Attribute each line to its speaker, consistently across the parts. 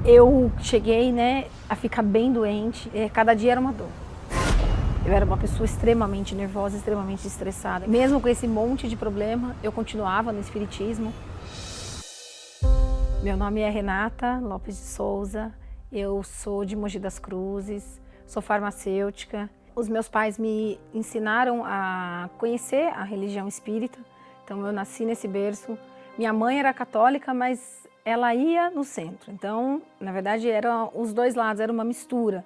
Speaker 1: Eu cheguei, a ficar bem doente, cada dia era uma dor. Eu era uma pessoa extremamente nervosa, extremamente estressada. Mesmo com esse monte de problema, eu continuava no espiritismo. Meu nome é Renata Lopes de Souza, eu sou de Mogi das Cruzes, sou farmacêutica. Os meus pais me ensinaram a conhecer a religião espírita, então eu nasci nesse berço. Minha mãe era católica, mas ela ia no centro, então, na verdade, eram os dois lados, era uma mistura.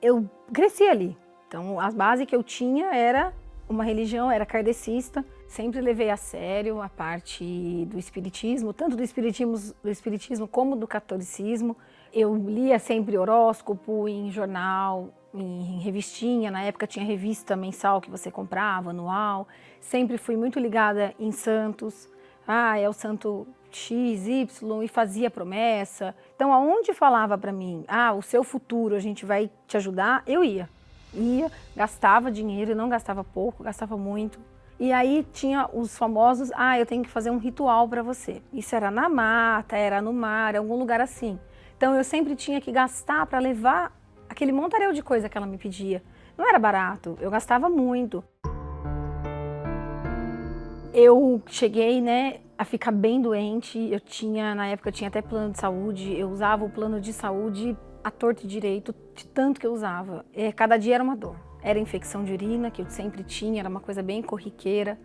Speaker 1: Eu cresci ali, então a base que eu tinha era uma religião, era kardecista. Sempre levei a sério a parte do espiritismo, tanto do espiritismo como do catolicismo. Eu lia sempre horóscopo em jornal, em revistinha. Na época tinha revista mensal que você comprava, anual. Sempre fui muito ligada em santos. É o santo X, Y, e fazia promessa. Então, aonde falava para mim, o seu futuro, a gente vai te ajudar, eu ia. Gastava dinheiro, e não gastava pouco, gastava muito. E aí tinha os famosos, eu tenho que fazer um ritual para você. Isso era na mata, era no mar, em algum lugar assim. Então eu sempre tinha que gastar para levar aquele montaréu de coisa que ela me pedia. Não era barato, eu gastava muito. Eu cheguei, a ficar bem doente. Na época eu tinha até plano de saúde, eu usava o plano de saúde à torta e direito, de tanto que eu usava. Cada dia era uma dor. Era infecção de urina, que eu sempre tinha, era uma coisa bem corriqueira.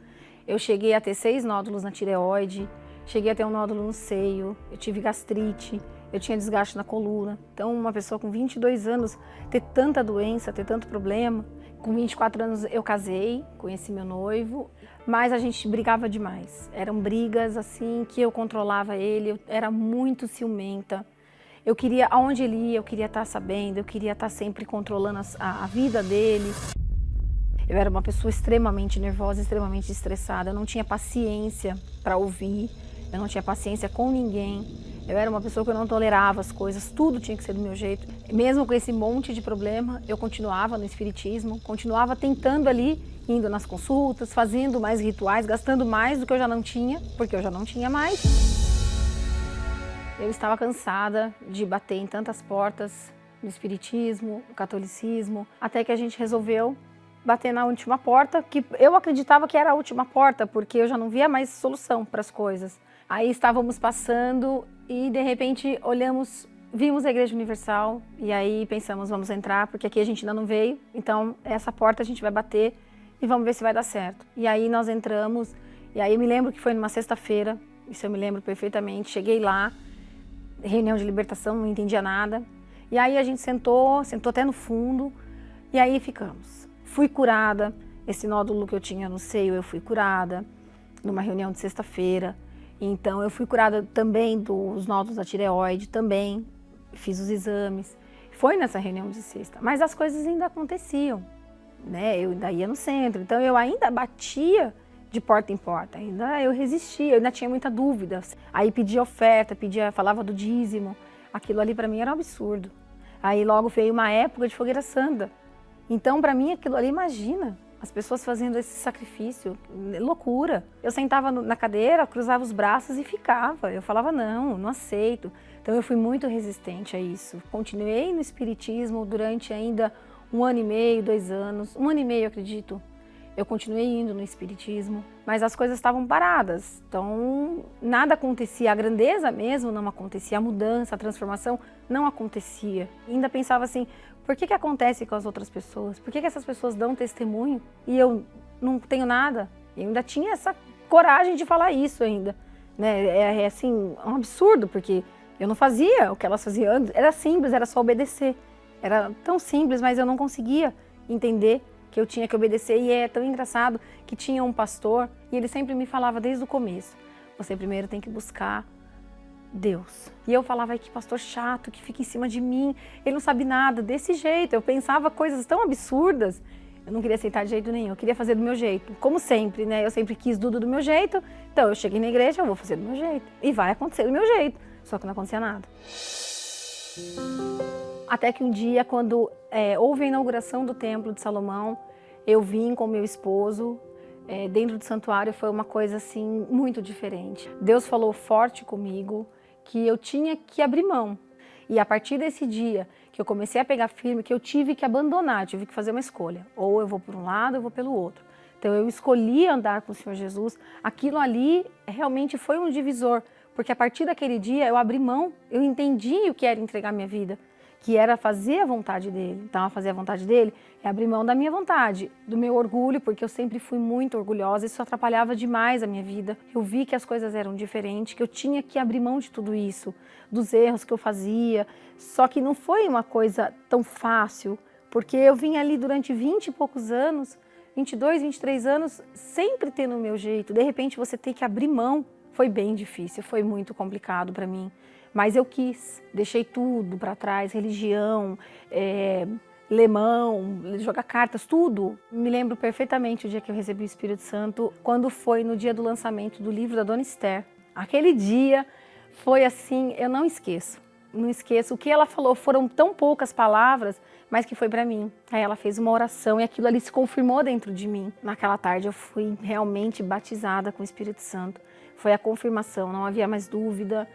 Speaker 1: Eu cheguei a ter 6 nódulos na tireoide, cheguei a ter um nódulo no seio, eu tive gastrite, eu tinha desgaste na coluna. Então, uma pessoa com 22 anos ter tanta doença, ter tanto problema. Com 24 anos eu casei, conheci meu noivo, mas a gente brigava demais. Eram brigas assim que eu controlava ele, eu era muito ciumenta. Eu queria, aonde ele ia, eu queria estar sabendo, eu queria estar sempre controlando a vida dele. Eu era uma pessoa extremamente nervosa, extremamente estressada, eu não tinha paciência para ouvir, eu não tinha paciência com ninguém. Eu era uma pessoa que eu não tolerava as coisas, tudo tinha que ser do meu jeito. Mesmo com esse monte de problema, eu continuava no espiritismo, continuava tentando ali, indo nas consultas, fazendo mais rituais, gastando mais do que eu já não tinha, porque eu já não tinha mais. Eu estava cansada de bater em tantas portas no espiritismo, no catolicismo, até que a gente resolveu bater na última porta, que eu acreditava que era a última porta, porque eu já não via mais solução para as coisas. Aí estávamos passando e de repente vimos a Igreja Universal e aí pensamos, vamos entrar, porque aqui a gente ainda não veio, então essa porta a gente vai bater e vamos ver se vai dar certo. E aí nós entramos, e aí eu me lembro que foi numa sexta-feira, isso eu me lembro perfeitamente, cheguei lá, reunião de libertação, não entendia nada. E aí a gente sentou até no fundo, e aí ficamos. Fui curada, esse nódulo que eu tinha no seio, eu fui curada, numa reunião de sexta-feira. Então eu fui curada também dos nódulos da tireoide, também fiz os exames. Foi nessa reunião de sexta, mas as coisas ainda aconteciam, Eu ainda ia no centro, então eu ainda batia de porta em porta, ainda eu resistia, eu ainda tinha muita dúvida. Aí pedia oferta, falava do dízimo, aquilo ali para mim era um absurdo. Aí logo veio uma época de fogueira santa, então para mim aquilo ali, imagina, as pessoas fazendo esse sacrifício, loucura. Eu sentava na cadeira, cruzava os braços e ficava, eu falava não aceito. Então eu fui muito resistente a isso. Continuei no espiritismo durante ainda 1 ano e meio, 2 anos, 1 ano e meio eu acredito. Eu continuei indo no espiritismo, mas as coisas estavam paradas, então nada acontecia, a grandeza mesmo não acontecia, a mudança, a transformação não acontecia. E ainda pensava assim, por que acontece com as outras pessoas? Por que essas pessoas dão testemunho e eu não tenho nada? Eu ainda tinha essa coragem de falar isso ainda, É assim, um absurdo, porque eu não fazia o que elas faziam antes, era simples, era só obedecer. Era tão simples, mas eu não conseguia entender que eu tinha que obedecer. E é tão engraçado que tinha um pastor e ele sempre me falava desde o começo, você primeiro tem que buscar Deus. E eu falava, que pastor chato, que fica em cima de mim, ele não sabe nada, desse jeito. Eu pensava coisas tão absurdas, eu não queria aceitar de jeito nenhum, eu queria fazer do meu jeito, como sempre, Eu sempre quis tudo do meu jeito, então eu cheguei na igreja, eu vou fazer do meu jeito, e vai acontecer do meu jeito, só que não acontecia nada. Até que um dia, quando houve a inauguração do Templo de Salomão, eu vim com meu esposo, dentro do santuário, foi uma coisa assim muito diferente. Deus falou forte comigo que eu tinha que abrir mão. E a partir desse dia que eu comecei a pegar firme, que eu tive que abandonar, eu tive que fazer uma escolha. Ou eu vou por um lado, ou eu vou pelo outro. Então eu escolhi andar com o Senhor Jesus. Aquilo ali realmente foi um divisor, porque a partir daquele dia eu abri mão, eu entendi o que era entregar minha vida, que era fazer a vontade dele. Então, a fazer a vontade dele é abrir mão da minha vontade, do meu orgulho, porque eu sempre fui muito orgulhosa, isso atrapalhava demais a minha vida. Eu vi que as coisas eram diferentes, que eu tinha que abrir mão de tudo isso, dos erros que eu fazia. Só que não foi uma coisa tão fácil, porque eu vim ali durante 20 e poucos anos, 22, 23 anos, sempre tendo o meu jeito. De repente, você tem que abrir mão. Foi bem difícil, foi muito complicado para mim. Mas eu quis, deixei tudo para trás, religião, lemão, jogar cartas, tudo. Me lembro perfeitamente o dia que eu recebi o Espírito Santo, quando foi no dia do lançamento do livro da Dona Esther. Aquele dia foi assim, eu não esqueço. Não esqueço. O que ela falou foram tão poucas palavras, mas que foi para mim. Aí ela fez uma oração e aquilo ali se confirmou dentro de mim. Naquela tarde eu fui realmente batizada com o Espírito Santo. Foi a confirmação, não havia mais dúvida.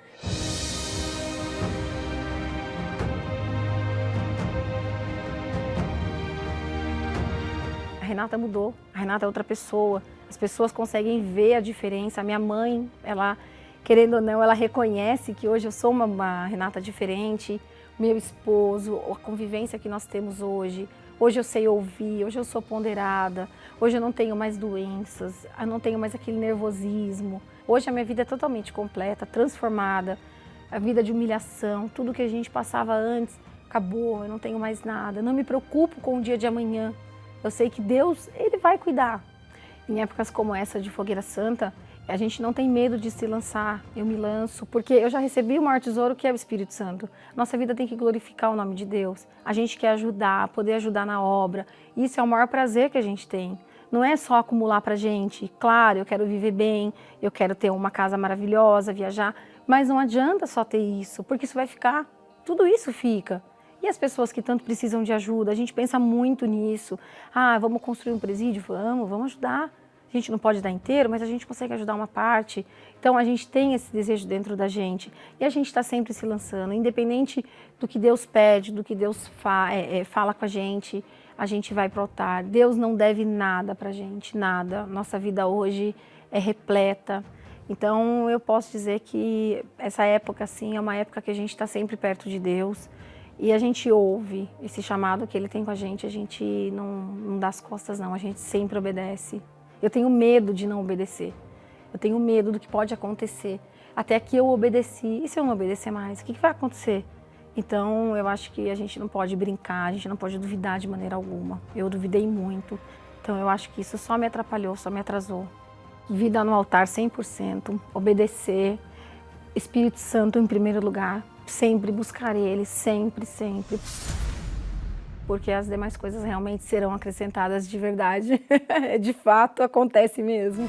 Speaker 1: A Renata mudou, a Renata é outra pessoa, as pessoas conseguem ver a diferença. A minha mãe, ela, querendo ou não, ela reconhece que hoje eu sou uma Renata diferente, meu esposo, a convivência que nós temos hoje. Hoje eu sei ouvir, hoje eu sou ponderada, hoje eu não tenho mais doenças, eu não tenho mais aquele nervosismo. Hoje a minha vida é totalmente completa, transformada, a vida de humilhação, tudo que a gente passava antes, acabou, eu não tenho mais nada, não me preocupo com o dia de amanhã. Eu sei que Deus, Ele vai cuidar. Em épocas como essa de Fogueira Santa, a gente não tem medo de se lançar, eu me lanço, porque eu já recebi o maior tesouro que é o Espírito Santo. Nossa vida tem que glorificar o nome de Deus. A gente quer ajudar, poder ajudar na obra. Isso é o maior prazer que a gente tem. Não é só acumular pra gente. Claro, eu quero viver bem, eu quero ter uma casa maravilhosa, viajar, mas não adianta só ter isso, porque isso vai ficar. Tudo isso fica. E as pessoas que tanto precisam de ajuda, a gente pensa muito nisso. Ah, vamos construir um presídio? Vamos ajudar. A gente não pode dar inteiro, mas a gente consegue ajudar uma parte. Então a gente tem esse desejo dentro da gente e a gente está sempre se lançando, independente do que Deus pede, do que Deus fala com a gente vai pro altar. Deus não deve nada pra gente, nada. Nossa vida hoje é repleta. Então eu posso dizer que essa época assim é uma época que a gente está sempre perto de Deus. E a gente ouve esse chamado que Ele tem com a gente não dá as costas não, a gente sempre obedece. Eu tenho medo de não obedecer, eu tenho medo do que pode acontecer. Até que eu obedeci, e se eu não obedecer mais, o que vai acontecer? Então eu acho que a gente não pode brincar, a gente não pode duvidar de maneira alguma. Eu duvidei muito, então eu acho que isso só me atrapalhou, só me atrasou. Vida no altar 100%, obedecer, Espírito Santo em primeiro lugar. Sempre buscar Ele, sempre, sempre. Porque as demais coisas realmente serão acrescentadas de verdade. De fato, acontece mesmo.